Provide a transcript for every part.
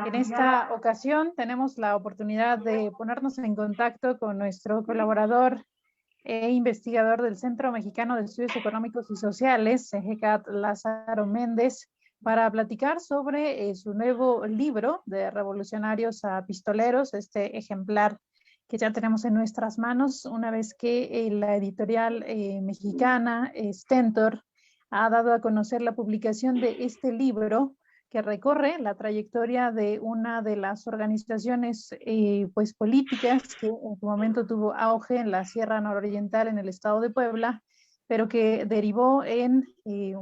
En esta ocasión tenemos la oportunidad de ponernos en contacto con nuestro colaborador e investigador del Centro Mexicano de Estudios Económicos y Sociales, CEGECAT, Lázaro Méndez, para platicar sobre su nuevo libro de Revolucionarios a Pistoleros, este ejemplar que ya tenemos en nuestras manos, una vez que la editorial mexicana Stentor ha dado a conocer la publicación de este libro que recorre la trayectoria de una de las organizaciones pues políticas que en su momento tuvo auge en la Sierra Nororiental en el estado de Puebla, pero que derivó en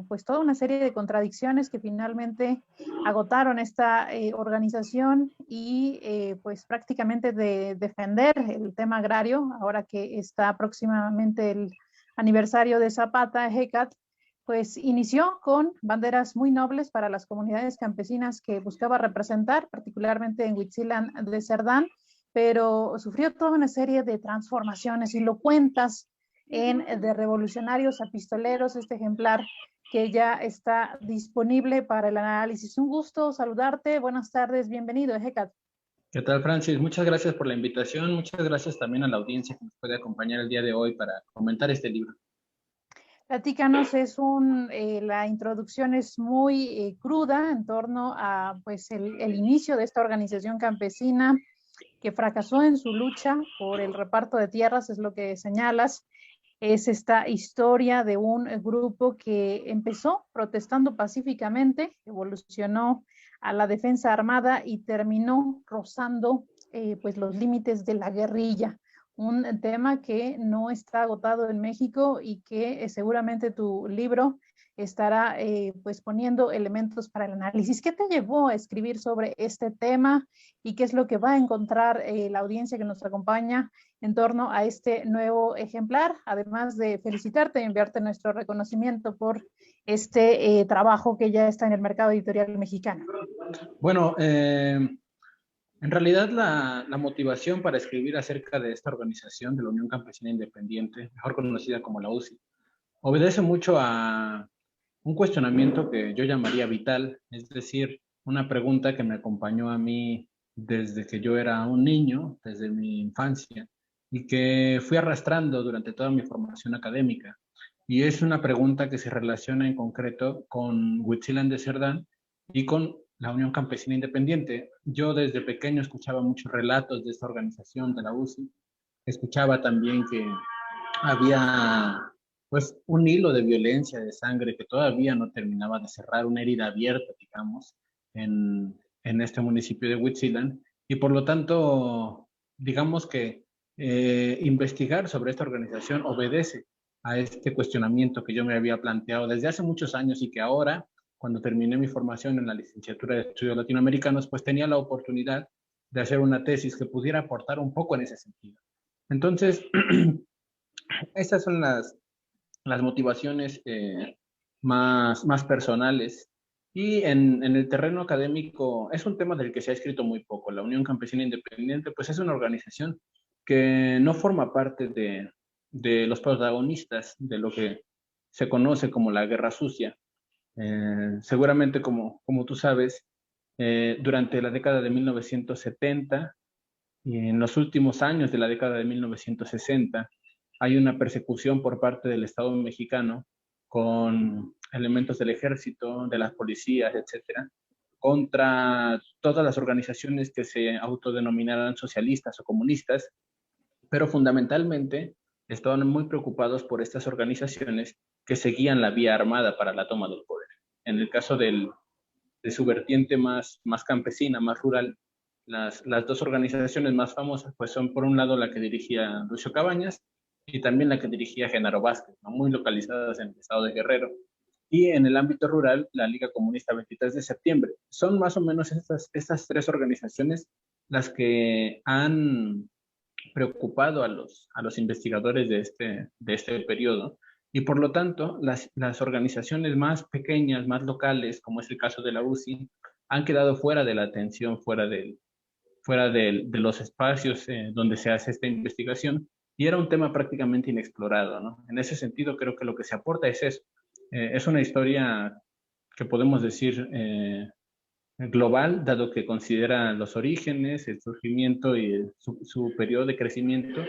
pues toda una serie de contradicciones que finalmente agotaron esta organización y pues prácticamente de defender el tema agrario, ahora que está próximamente el aniversario de Zapata, EJECAT, pues inició con banderas muy nobles para las comunidades campesinas que buscaba representar, particularmente en Huitzilán de Cerdán, pero sufrió toda una serie de transformaciones y lo cuentas en De Revolucionarios a Pistoleros, este ejemplar que ya está disponible para el análisis. Un gusto saludarte, buenas tardes, bienvenido, Ejecat. ¿Qué tal, Francis? Muchas gracias por la invitación. Muchas gracias también a la audiencia que nos puede acompañar el día de hoy para comentar este libro. Platícanos, la introducción es muy cruda en torno a pues, el inicio de esta organización campesina que fracasó en su lucha por el reparto de tierras, es lo que señalas. Es esta historia de un grupo que empezó protestando pacíficamente, evolucionó a la defensa armada y terminó rozando pues los límites de la guerrilla. Un tema que no está agotado en México y que seguramente tu libro estará pues poniendo elementos para el análisis. ¿Qué te llevó a escribir sobre este tema y qué es lo que va a encontrar la audiencia que nos acompaña en torno a este nuevo ejemplar? Además de felicitarte y enviarte nuestro reconocimiento por este trabajo que ya está en el mercado editorial mexicano. Bueno, en realidad la motivación para escribir acerca de esta organización de la Unión Campesina Independiente, mejor conocida como la UCI, obedece mucho a un cuestionamiento que yo llamaría vital, es decir, una pregunta que me acompañó a mí desde que yo era un niño, desde mi infancia, y que fui arrastrando durante toda mi formación académica. Y es una pregunta que se relaciona en concreto con Huitzilán de Cerdán y con la Unión Campesina Independiente. Yo desde pequeño escuchaba muchos relatos de esta organización, de la UCI. Escuchaba también que había pues un hilo de violencia, de sangre que todavía no terminaba de cerrar, una herida abierta, digamos, en este municipio de Huitzilán. Y por lo tanto, digamos que investigar sobre esta organización obedece a este cuestionamiento que yo me había planteado desde hace muchos años y que ahora, cuando terminé mi formación en la licenciatura de estudios latinoamericanos, pues tenía la oportunidad de hacer una tesis que pudiera aportar un poco en ese sentido. Entonces, estas son las motivaciones más personales. Y en el terreno académico es un tema del que se ha escrito muy poco. La Unión Campesina Independiente, pues es una organización que no forma parte de los protagonistas de lo que se conoce como la Guerra Sucia. Seguramente, como tú sabes, durante la década de 1970 y en los últimos años de la década de 1960, hay una persecución por parte del Estado mexicano con elementos del ejército, de las policías, etcétera, contra todas las organizaciones que se autodenominaran socialistas o comunistas, pero fundamentalmente estaban muy preocupados por estas organizaciones que seguían la vía armada para la toma del poder. En el caso de su vertiente más campesina, más rural, las dos organizaciones más famosas pues son por un lado la que dirigía Lucio Cabañas y también la que dirigía Genaro Vázquez, ¿no? Muy localizadas en el estado de Guerrero. Y en el ámbito rural, la Liga Comunista 23 de septiembre. Son más o menos estas tres organizaciones las que han preocupado a los investigadores de este periodo. Y por lo tanto, las organizaciones más pequeñas, más locales, como es el caso de la UCI, han quedado fuera de la atención, de los espacios donde se hace esta investigación, y era un tema prácticamente inexplorado, ¿no? En ese sentido, creo que lo que se aporta es eso. Es una historia que podemos decir global, dado que considera los orígenes, el surgimiento y su periodo de crecimiento,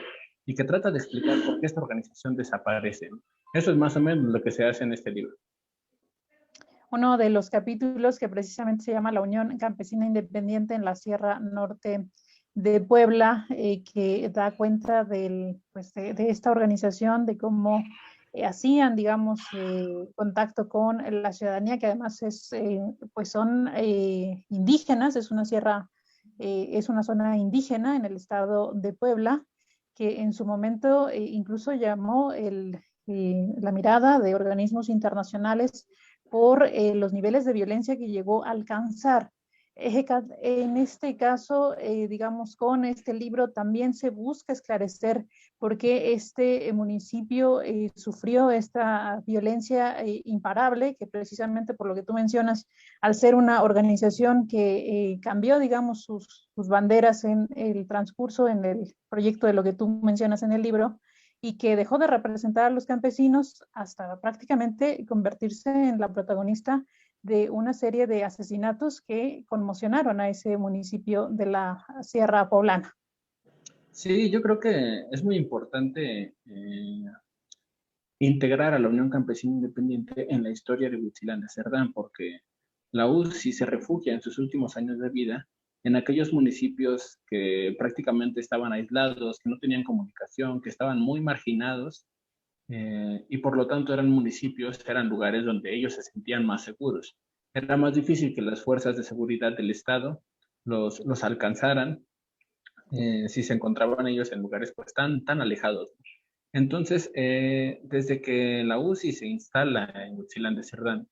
y que trata de explicar por qué esta organización desaparece. Eso es más o menos lo que se hace en este libro. Uno de los capítulos que precisamente se llama La Unión Campesina Independiente en la Sierra Norte de Puebla, que da cuenta pues de esta organización, de cómo hacían, digamos, contacto con la ciudadanía, que además pues son indígenas, es una sierra, es una zona indígena en el estado de Puebla, que en su momento incluso llamó la mirada de organismos internacionales por los niveles de violencia que llegó a alcanzar. En este caso, digamos, con este libro también se busca esclarecer por qué este municipio sufrió esta violencia imparable, que precisamente por lo que tú mencionas, al ser una organización que cambió, digamos, sus banderas en el transcurso, en el proyecto de lo que tú mencionas en el libro, y que dejó de representar a los campesinos hasta prácticamente convertirse en la protagonista de una serie de asesinatos que conmocionaron a ese municipio de la Sierra Poblana. Sí, yo creo que es muy importante integrar a la Unión Campesina Independiente en la historia de Huitzilán de Cerdán, porque la UCI se refugia en sus últimos años de vida en aquellos municipios que prácticamente estaban aislados, que no tenían comunicación, que estaban muy marginados, y por lo tanto eran municipios, eran lugares donde ellos se sentían más seguros. Era más difícil que las fuerzas de seguridad del Estado los alcanzaran si se encontraban ellos en lugares pues tan alejados. Entonces, desde que la UCI se instala en Huitzilán de Cerdán,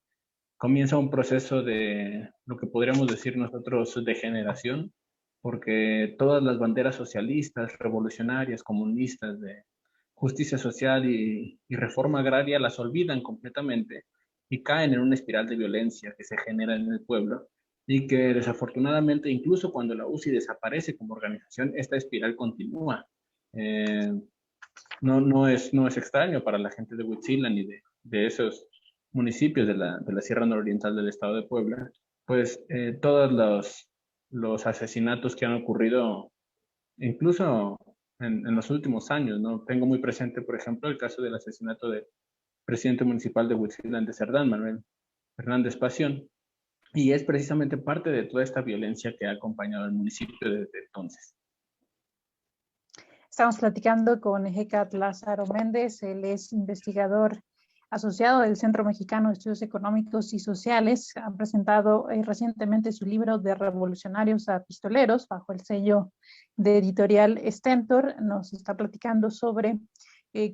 comienza un proceso de lo que podríamos decir nosotros de generación, porque todas las banderas socialistas, revolucionarias, comunistas, de justicia social y reforma agraria las olvidan completamente y caen en una espiral de violencia que se genera en el pueblo y que desafortunadamente incluso cuando la UCI desaparece como organización, esta espiral continúa. Eh, no es extraño para la gente de Huitzilán y de esos municipios de la Sierra Nororiental del estado de Puebla, pues todos los asesinatos que han ocurrido, incluso en los últimos años, ¿no? Tengo muy presente, por ejemplo, el caso del asesinato del presidente municipal de Huitzilán de Cerdán, Manuel Fernández Pasión, y es precisamente parte de toda esta violencia que ha acompañado al municipio desde entonces. Estamos platicando con Ejecat Lázaro Méndez, él es investigador asociado del Centro Mexicano de Estudios Económicos y Sociales. Ha presentado recientemente su libro de Revolucionarios a Pistoleros bajo el sello de editorial Stentor. Nos está platicando sobre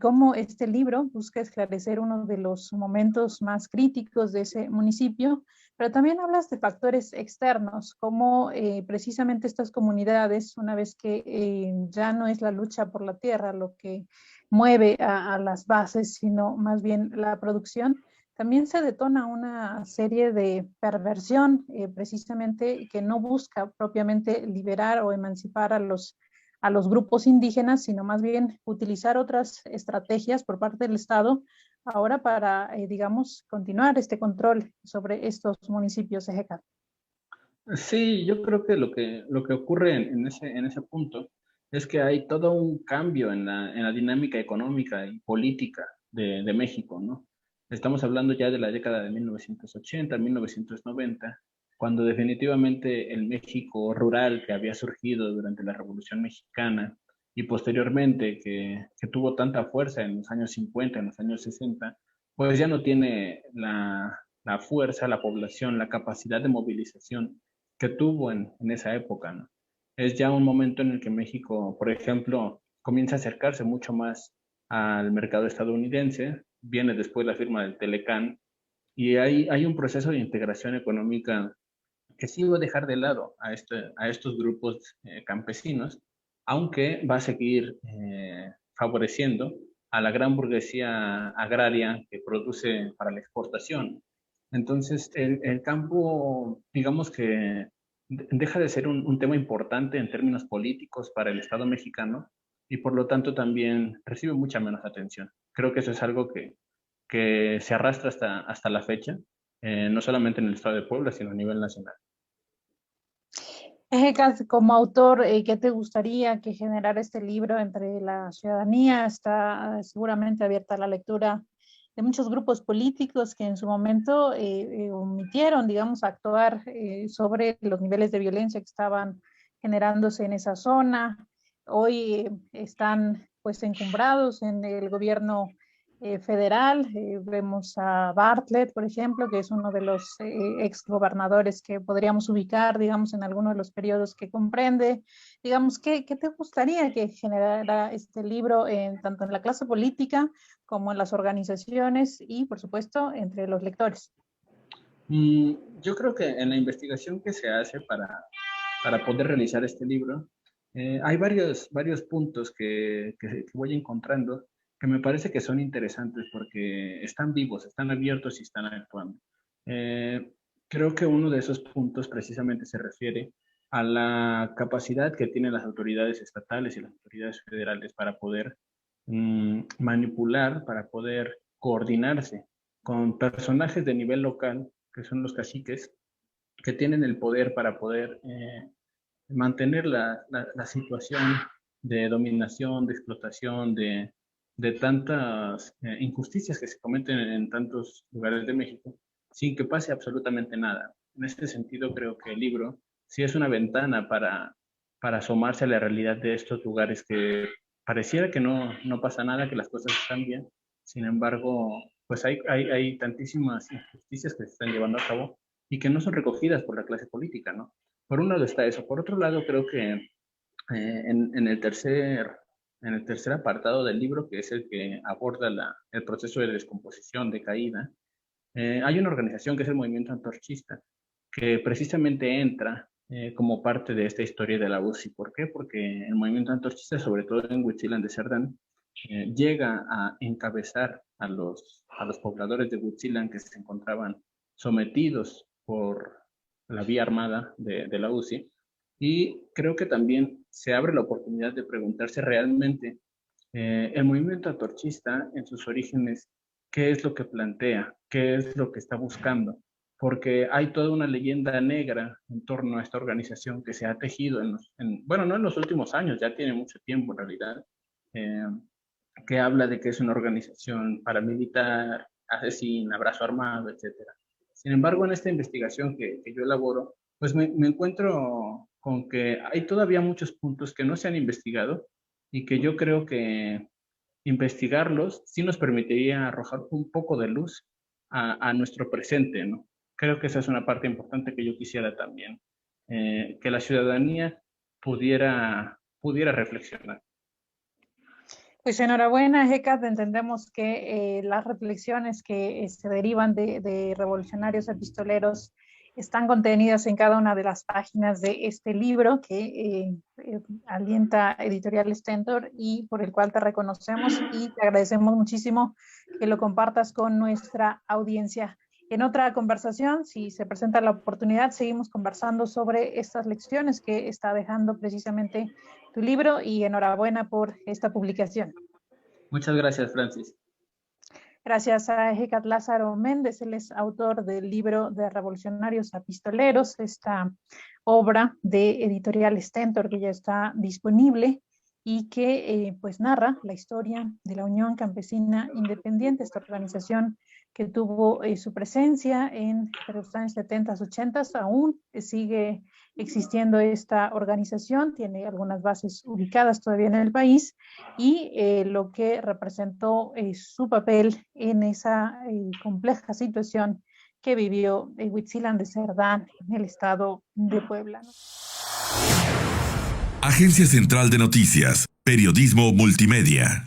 cómo este libro busca esclarecer uno de los momentos más críticos de ese municipio, pero también hablas de factores externos, como precisamente estas comunidades, una vez que ya no es la lucha por la tierra lo que mueve a las bases, sino más bien la producción, también se detona una serie de perversión, precisamente que no busca propiamente liberar o emancipar a los grupos indígenas, sino más bien utilizar otras estrategias por parte del Estado ahora para, digamos, continuar este control sobre estos municipios EGECAT. Sí, yo creo que lo que ocurre en ese punto es que hay todo un cambio en la dinámica económica y política de México, ¿no? Estamos hablando ya de la década de 1980, 1990, cuando definitivamente el México rural que había surgido durante la Revolución Mexicana y posteriormente que tuvo tanta fuerza en los años 50, en los años 60, pues ya no tiene la fuerza, la población, la capacidad de movilización que tuvo en esa época, ¿no? Es ya un momento en el que México, por ejemplo, comienza a acercarse mucho más al mercado estadounidense, viene después la firma del Telecán, y hay un proceso de integración económica que sí va a dejar de lado a estos grupos campesinos, aunque va a seguir favoreciendo a la gran burguesía agraria que produce para la exportación. Entonces, el campo, digamos que deja de ser un tema importante en términos políticos para el Estado mexicano y por lo tanto también recibe mucha menos atención. Creo que eso es algo que se arrastra hasta la fecha, no solamente en el Estado de Puebla, sino a nivel nacional. Ejecas, como autor, ¿qué te gustaría que generara este libro entre la ciudadanía? Está seguramente abierta a la lectura de muchos grupos políticos que en su momento omitieron, digamos, actuar sobre los niveles de violencia que estaban generándose en esa zona. Hoy están pues encumbrados en el gobierno federal. Vemos a Bartlett, por ejemplo, que es uno de los ex gobernadores que podríamos ubicar, digamos, en alguno de los periodos que comprende. Digamos, ¿qué te gustaría que generara este libro tanto en la clase política como en las organizaciones y, por supuesto, entre los lectores? Yo creo que en la investigación que se hace para poder realizar este libro, hay varios puntos que voy encontrando que me parece que son interesantes porque están vivos, están abiertos y están actuando. Eh, Creo que uno de esos puntos precisamente se refiere a la capacidad que tienen las autoridades estatales y las autoridades federales para poder manipular, para poder coordinarse con personajes de nivel local, que son los caciques, que tienen el poder para poder mantener la situación de dominación, de explotación, de tantas injusticias que se cometen en tantos lugares de México, sin que pase absolutamente nada. En este sentido, creo que el libro sí es una ventana para asomarse a la realidad de estos lugares que pareciera que no pasa nada, que las cosas están bien. Sin embargo, pues hay tantísimas injusticias que se están llevando a cabo y que no son recogidas por la clase política, ¿no? Por un lado está eso. Por otro lado, creo que en el tercer apartado del libro, que es el que aborda el proceso de descomposición, de caída, hay una organización que es el Movimiento Antorchista, que precisamente entra como parte de esta historia de la UCI. ¿Por qué? Porque el Movimiento Antorchista, sobre todo en Huitzilán de Cerdán, llega a encabezar a los pobladores de Huitzilán que se encontraban sometidos por la vía armada de la UCI. Y creo que también se abre la oportunidad de preguntarse realmente el movimiento antorchista en sus orígenes, ¿qué es lo que plantea? ¿Qué es lo que está buscando? Porque hay toda una leyenda negra en torno a esta organización que se ha tejido bueno, no en los últimos años, ya tiene mucho tiempo en realidad, eh, que habla de que es una organización paramilitar, asesina, brazo armado, etcétera. Sin embargo, en esta investigación que yo elaboro, pues me encuentro con que hay todavía muchos puntos que no se han investigado y que yo creo que investigarlos sí nos permitiría arrojar un poco de luz a nuestro presente, ¿no? Creo que esa es una parte importante que yo quisiera también, que la ciudadanía pudiera reflexionar. Pues enhorabuena, Hecat. Entendemos que las reflexiones que se derivan de revolucionarios epistoleros están contenidas en cada una de las páginas de este libro que alienta Editorial Stentor y por el cual te reconocemos y te agradecemos muchísimo que lo compartas con nuestra audiencia. En otra conversación, si se presenta la oportunidad, seguimos conversando sobre estas lecciones que está dejando precisamente tu libro y enhorabuena por esta publicación. Muchas gracias, Francis. Gracias a Hecat Lázaro Méndez, él es autor del libro de Revolucionarios Epistoleros, esta obra de Editorial Stentor que ya está disponible y que pues narra la historia de la Unión Campesina Independiente, esta organización que tuvo su presencia entre los años 70s, 80s, aún sigue existiendo esta organización, tiene algunas bases ubicadas todavía en el país y lo que representó su papel en esa compleja situación que vivió Huitzilán de Cerdán en el estado de Puebla, ¿no? Agencia Central de Noticias, Periodismo Multimedia.